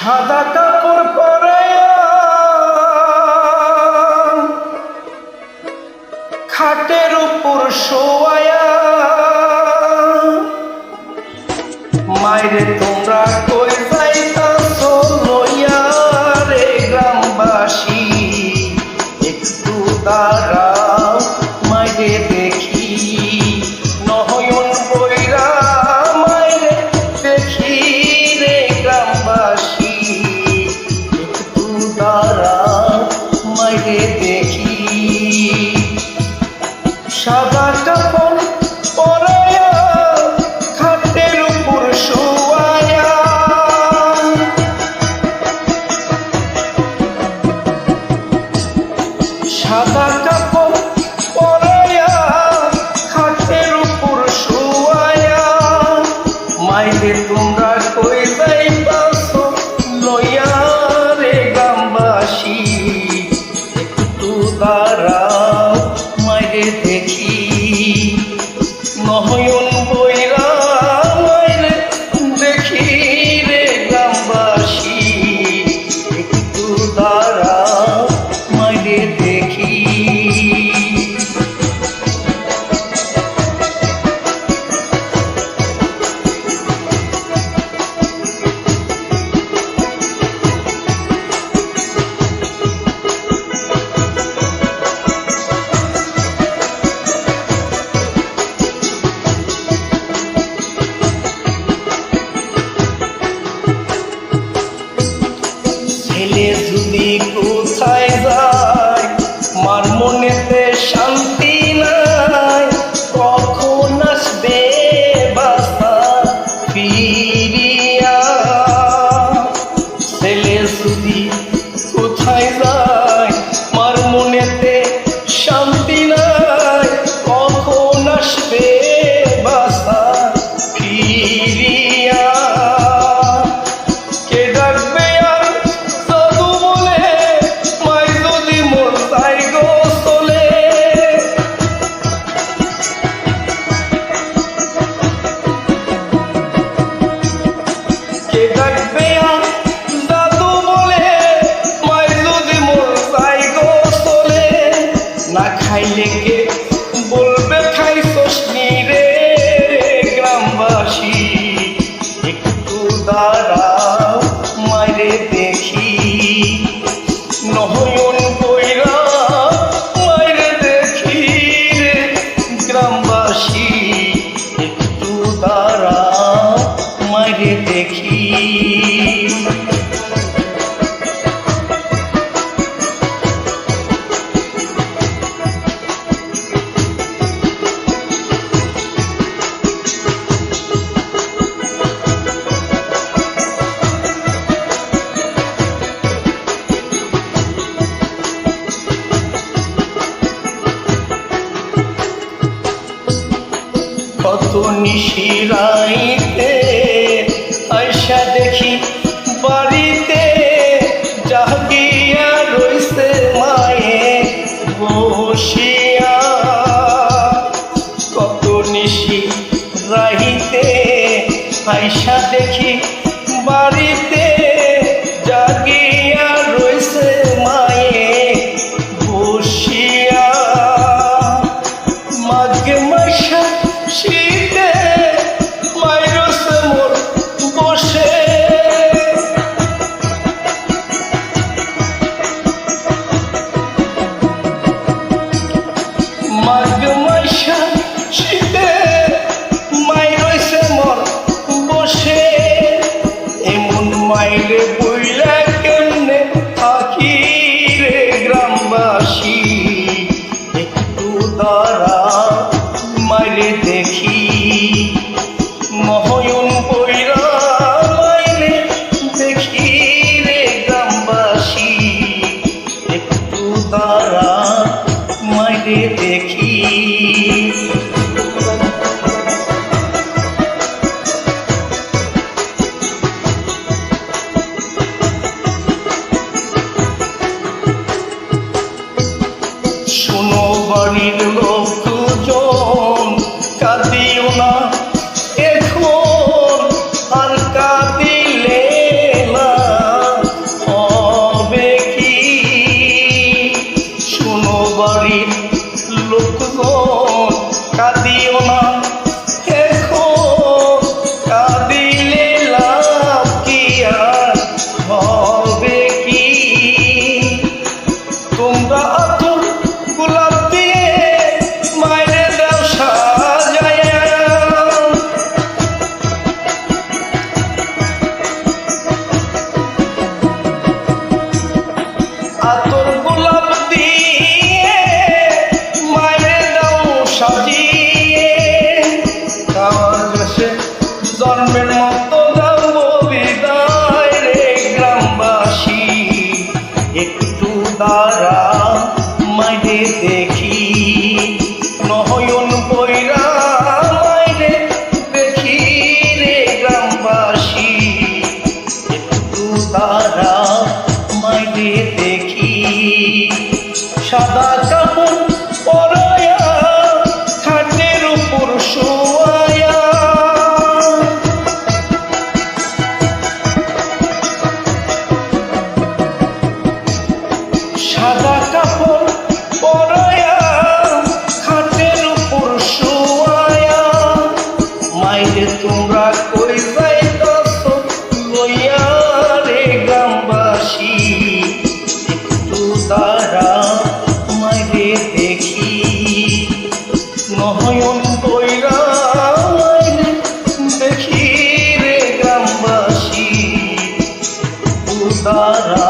সাদা কাপড় পরায়া খাটের উপর শোয়ায়া মাইরে তোমরা কই যাইতাছো লইয়া রে গ্রামবাসী একটু দাঁড়াও মাইরে দেখি নয়ন বইরা মাইরে দেখি রে গ্রামবাসী একটু দাঁড়াও মাইরে দেখি সাদা কাপড় পরায়া খাটের উপর শোয়ায়া সাদা কাপড় পরায়া খাটের উপর শোয়ায়া মাইরে তোমরা কই যাইতাছো লইয়া রে গ্রামবাসী একটু দাঁড়াও মাইরে দেখি নয়ন বইরা মাইরে দেখি রে গ্রামবাসী একটু দাঁড়াও মাইরে দেখি ছেলে যদি কোথায় যায় মার মনেতে শান্তি নাই কখন আসবে বাসা ফিরিয়া ছেলে যদি কোথায় যায় মার মনেতে শান্তি নাই কখন আসবে বাসা ফিরিয়া কে ডাকবে আর সাধু বলে মাই যদি মোর তাই গো চলে কে ডাকবে আর সাধু বলে মাই যদি মোর তাই গো চলে না খাইলে কে বলবে খাইছস নি রে গ্রামবাসী একটু দাঁড়াও মাইরে দেখি নয়ন বইরা মাইরে দেখি রে গ্রামবাসী একটু দাঁড়াও মাইরে দেখি কত নিশিরাইতে আয়সা দেখি বাড়িতে জাগিয়া রইছে মায়ে বসিয়া কত নিশিরাইতে আয়সা দেখি বাড়িতে জাগিয়া রইছে মায়ে বসিয়া মাঘে মাসা শীতে মাইরছে মোর বসে মাঘ মাসা শীতে মাইরছে মোর বসে এমন মাইরে বইলা কেমনে থাকি রে গ্রামবাসী একটু দাঁড়াও মাইরে দেখি নয়ন বইরা মাইরে দেখি রে গ্রামবাসী একটু দাঁড়াও মাইরে দেখি শোনো বাড়ির লোকজন কাঁদি নয়ন কইরা দেখি রে গ্রামবাসী উদারা